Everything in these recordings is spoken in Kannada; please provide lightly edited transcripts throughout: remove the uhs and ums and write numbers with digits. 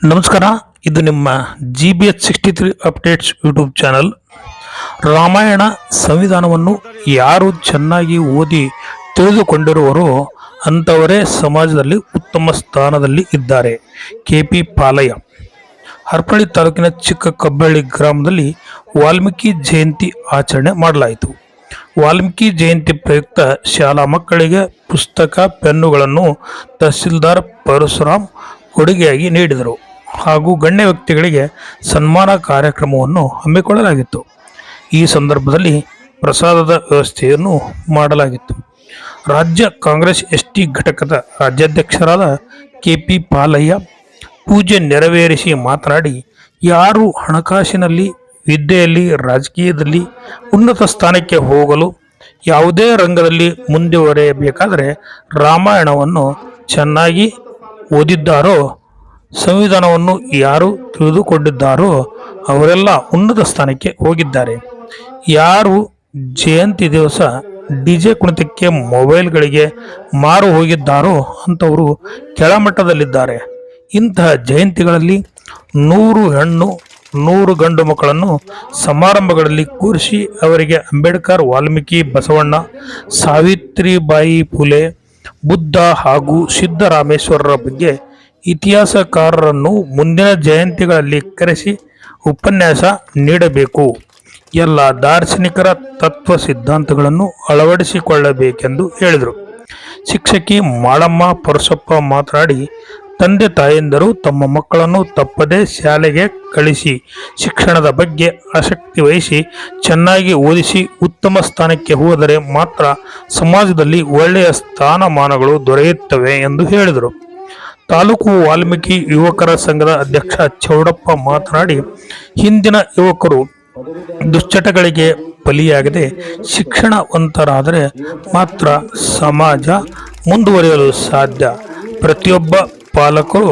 ನಮಸ್ಕಾರ, ಇದು ನಿಮ್ಮ GBH63 updates YouTube channel. Ramayana ಸಂವಿಧಾನವನ್ನು ಯಾರು ಚೆನ್ನಾಗಿ ಓದಿ ತಿಳಿದುಕೊಂಡಿರುವರೋ ಅಂಥವರೇ ಸಮಾಜದಲ್ಲಿ ಉತ್ತಮ ಸ್ಥಾನದಲ್ಲಿ ಇದ್ದಾರೆ. KP ಪಾಲಯ್ಯ. ಹರಪನಹಳ್ಳಿ ತಾಲೂಕಿನ ಚಿಕ್ಕ ಕಬ್ಬಳ್ಳಿ ಗ್ರಾಮದಲ್ಲಿ ವಾಲ್ಮೀಕಿ ಜಯಂತಿ ಆಚರಣೆ ಮಾಡಲಾಯಿತು. ವಾಲ್ಮೀಕಿ ಜಯಂತಿ ಪ್ರಯುಕ್ತ ಶಾಲಾ ಮಕ್ಕಳಿಗೆ ಪುಸ್ತಕ, ಪೆನ್ನುಗಳನ್ನು ತಹಸೀಲ್ದಾರ್ ಪರಶುರಾಮ್ ಕೊಡುಗೆಯಾಗಿ ನೀಡಿದರು ಹಾಗೂ ಗಣ್ಯ ವ್ಯಕ್ತಿಗಳಿಗೆ ಸನ್ಮಾನ ಕಾರ್ಯಕ್ರಮವನ್ನು ಹಮ್ಮಿಕೊಳ್ಳಲಾಗಿತ್ತು. ಈ ಸಂದರ್ಭದಲ್ಲಿ ಪ್ರಸಾದದ ವ್ಯವಸ್ಥೆಯನ್ನು ಮಾಡಲಾಗಿತ್ತು. ರಾಜ್ಯ ಕಾಂಗ್ರೆಸ್ ST ಘಟಕದ ರಾಜ್ಯಾಧ್ಯಕ್ಷರಾದ KP ಪಾಲಯ್ಯ ಪೂಜೆ ನೆರವೇರಿಸಿ ಮಾತನಾಡಿ, ಯಾರು ಹಣಕಾಸಿನಲ್ಲಿ, ವಿದ್ಯೆಯಲ್ಲಿ, ರಾಜಕೀಯದಲ್ಲಿ ಉನ್ನತ ಸ್ಥಾನಕ್ಕೆ ಹೋಗಲು ಯಾವುದೇ ರಂಗದಲ್ಲಿ ಮುಂದುವರಿಯಬೇಕಾದರೆ ರಾಮಾಯಣವನ್ನು ಚೆನ್ನಾಗಿ ಓದಿದ್ದಾರೋ, ಸಂವಿಧಾನವನ್ನು ಯಾರು ತಿಳಿದುಕೊಂಡಿದ್ದಾರೋ ಅವರೆಲ್ಲ ಉನ್ನತ ಸ್ಥಾನಕ್ಕೆ ಹೋಗಿದ್ದಾರೆ. ಯಾರು ಜಯಂತಿ ದಿವಸ DJ ಕುಣಿತಕ್ಕೆ, ಮೊಬೈಲ್ಗಳಿಗೆ ಮಾರು ಹೋಗಿದ್ದಾರೋ ಅಂಥವರು ಕೆಳಮಟ್ಟದಲ್ಲಿದ್ದಾರೆ. ಇಂತಹ ಜಯಂತಿಗಳಲ್ಲಿ 100 ಹೆಣ್ಣು 100 ಗಂಡು ಮಕ್ಕಳನ್ನು ಸಮಾರಂಭಗಳಲ್ಲಿ ಕೂರಿಸಿ ಅವರಿಗೆ ಅಂಬೇಡ್ಕರ್, ವಾಲ್ಮೀಕಿ, ಬಸವಣ್ಣ, ಸಾವಿತ್ರಿಬಾಯಿ ಫುಲೆ, ಬುದ್ಧ ಹಾಗೂ ಸಿದ್ದರಾಮೇಶ್ವರರ ಬಗ್ಗೆ ಇತಿಹಾಸಕಾರರನ್ನು ಮುಂದಿನ ಜಯಂತಿಗಳಲ್ಲಿ ಕರೆಸಿ ಉಪನ್ಯಾಸ ನೀಡಬೇಕು. ಎಲ್ಲ ದಾರ್ಶನಿಕರ ತತ್ವ ಸಿದ್ಧಾಂತಗಳನ್ನು ಅಳವಡಿಸಿಕೊಳ್ಳಬೇಕೆಂದು ಹೇಳಿದರು. ಶಿಕ್ಷಕಿ ಮಾಳಮ್ಮ ಪರಸಪ್ಪ ಮಾತನಾಡಿ, ತಂದೆ ತಾಯಂದಿರು ತಮ್ಮ ಮಕ್ಕಳನ್ನು ತಪ್ಪದೇ ಶಾಲೆಗೆ ಕಳಿಸಿ ಶಿಕ್ಷಣದ ಬಗ್ಗೆ ಆಸಕ್ತಿ ವಹಿಸಿ ಚೆನ್ನಾಗಿ ಓದಿಸಿ ಉತ್ತಮ ಸ್ಥಾನಕ್ಕೆ ಹೋದರೆ ಮಾತ್ರ ಸಮಾಜದಲ್ಲಿ ಒಳ್ಳೆಯ ಸ್ಥಾನಮಾನಗಳು ದೊರೆಯುತ್ತವೆ ಎಂದು ಹೇಳಿದರು. ತಾಲೂಕು ವಾಲ್ಮೀಕಿ ಯುವಕರ ಸಂಘದ ಅಧ್ಯಕ್ಷ ಚೌಡಪ್ಪ ಮಾತನಾಡಿ, ಹಿಂದಿನ ಯುವಕರು ದುಶ್ಚಟಗಳಿಗೆ ಬಲಿಯಾಗದೆ ಶಿಕ್ಷಣವಂತರಾದರೆ ಮಾತ್ರ ಸಮಾಜ ಮುಂದುವರಿಯಲು ಸಾಧ್ಯ. ಪ್ರತಿಯೊಬ್ಬ ಪಾಲಕರು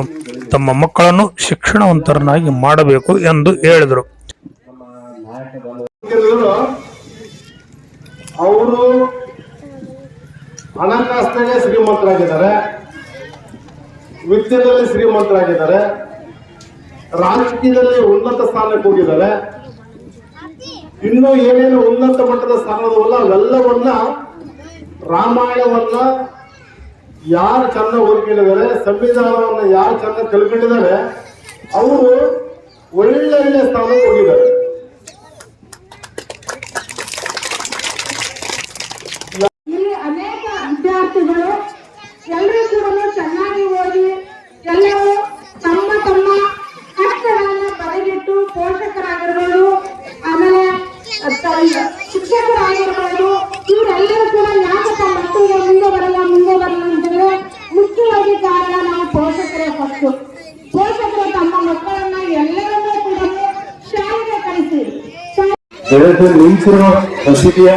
ತಮ್ಮ ಮಕ್ಕಳನ್ನು ಶಿಕ್ಷಣವಂತರನ್ನಾಗಿ ಮಾಡಬೇಕು ಎಂದು ಹೇಳಿದರು. ಅವರು ಹಣಕಾಸಿನಾಗೆ ಶ್ರೀಮಂತರಾಗಿದ್ದಾರೆ, ವಿದ್ಯೆಯಲ್ಲಿ ಶ್ರೀಮಂತರಾಗಿದ್ದಾರೆ, ರಾಜಕೀಯದಲ್ಲಿ ಉನ್ನತ ಸ್ಥಾನಕ್ಕೆ ಹೋಗಿದ್ದಾರೆ. ಇನ್ನು ಏನೇನು ಉನ್ನತ ಮಟ್ಟದ ಸ್ಥಾನದವಲ್ಲ ಅವೆಲ್ಲವನ್ನ ರಾಮಾಯಣವನ್ನ ಯಾರು ಚೆಂದ ಓದ್ಕೊಂಡಿದ್ದಾರೆ, ಸಂವಿಧಾನವನ್ನ ಯಾರು ಚೆಂದ ತಿಳ್ಕೊಂಡಿದ್ದಾರೆ ಅವರು ಒಳ್ಳೆಯ ಸ್ಥಾನಕ್ಕೆ ಹೋಗಿದ್ದಾರೆ. ಇಲ್ಲಿ ಅನೇಕ ವಿದ್ಯಾರ್ಥಿಗಳು ಎಲ್ಲರೂ ಕೂಡ ಚೆನ್ನಾಗಿ ಓದಿ ಎಲ್ಲರೂ ತಮ್ಮ ತಮ್ಮ ಕಷ್ಟಗಳನ್ನು ಬರೆದಿಟ್ಟು ಪೋಷಕರಾಗಿರ್ಬೋದು, ಆಮೇಲೆ ಶಿಕ್ಷಕರಾಗಿರ್ಬೋದು, ಇವರೆಲ್ಲರೂ ಕೂಡ ಯಾಕೆ ತಮ್ಮ ಮಕ್ಕಳಿಗೆ ಮುಂದೆ ಬರಲ್ಲ ಅಂತಂದ್ರೆ ಮುಖ್ಯವಾಗಿ ಕಾರಣ ನಾವು ಪೋಷಕರೇ. ಪೋಷಕರು ತಮ್ಮ ಮಕ್ಕಳನ್ನ ಎಲ್ಲರನ್ನೂ ಕೂಡ ಶಾಲೆಗೆ ಕಳಿಸಿ ನಿಂತಿರುವ ವಸತಿಯ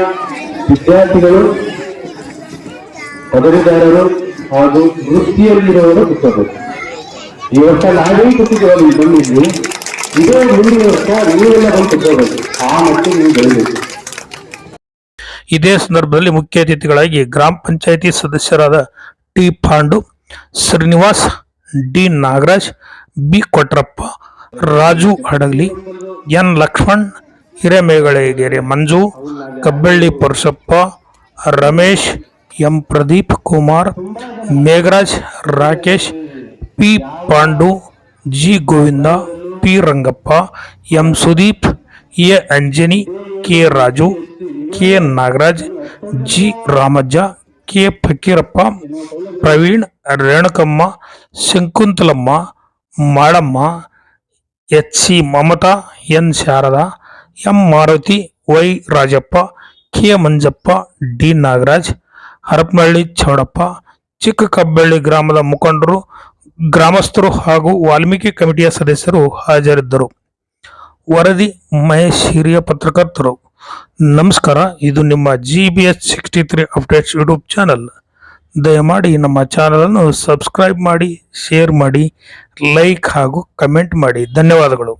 ವಿದ್ಯಾರ್ಥಿಗಳು, ಪದವೀಧರರು ಹಾಗೂ ವೃತ್ತಿಯಲ್ಲಿರುವವರು ಕೂತ್ಕೋಬೇಕು. ಈ ವರ್ಷ ನಾವೇ ಕೂತಿದ್ದೇವೆ, ಬಂದಿದ್ವಿ. ಇದೇ ಮುಂದಿನ ವರ್ಷ ನೀವೆಲ್ಲ ಬಂದು ಕೂತ್ಕೋಬೇಕು. ಆ ಮಟ್ಟಿಗೆ ನೀವು ಬೆಳಿಬೇಕು. ಇದೇ ಸಂದರ್ಭದಲ್ಲಿ ಮುಖ್ಯ ಅತಿಥಿಗಳಾಗಿ ಗ್ರಾಮ ಪಂಚಾಯಿತಿ ಸದಸ್ಯರಾದ T Pandu, Srinivas, D Nagaraj, B Kotrappa, Raju Hadagali, N Lakshman, ಹಿರೇಮೇಗಳೆಗೆರೆ Manju, Kabballi Parasappa, Ramesh, M Pradeep Kumar, Megharaj, Rakesh, P Pandu, G Govinda, P Rangappa, M Sudeep, A Anjani, K Raju, K Nagaraj, G Ramajja, K Fakirappa, Praveen, Renukamma, ಶಂಕುಂತಲಮ್ಮ, Malamma, HC Mamata, N Sharada, M Maruti, Y Rajappa, K Manjappa, D Nagaraj, Harapanahalli Chowdappa, ಚಿಕ್ಕ ಕಬ್ಬಳ್ಳಿ ಗ್ರಾಮದ ಮುಖಂಡರು, ಗ್ರಾಮಸ್ಥರು ಹಾಗೂ ವಾಲ್ಮೀಕಿ ಕಮಿಟಿಯ ಸದಸ್ಯರು ಹಾಜರಿದ್ದರು. ವರದಿ ಮಹೇಶ್, ಹಿರಿಯ ಪತ್ರಕರ್ತರು. ನಮಸ್ಕಾರ, ಇದು ನಿಮ್ಮ GBH63 ಅಪ್ಡೇಟ್ಸ್ ಯೂಟ್ಯೂಬ್ ಚಾನಲ್. ದಯಮಾಡಿ ನಮ್ಮ ಚಾನಲನ್ನು ಸಬ್ಸ್ಕ್ರೈಬ್ ಮಾಡಿ, ಶೇರ್ ಮಾಡಿ, ಲೈಕ್ ಹಾಗೂ ಕಮೆಂಟ್ ಮಾಡಿ. ಧನ್ಯವಾದಗಳು.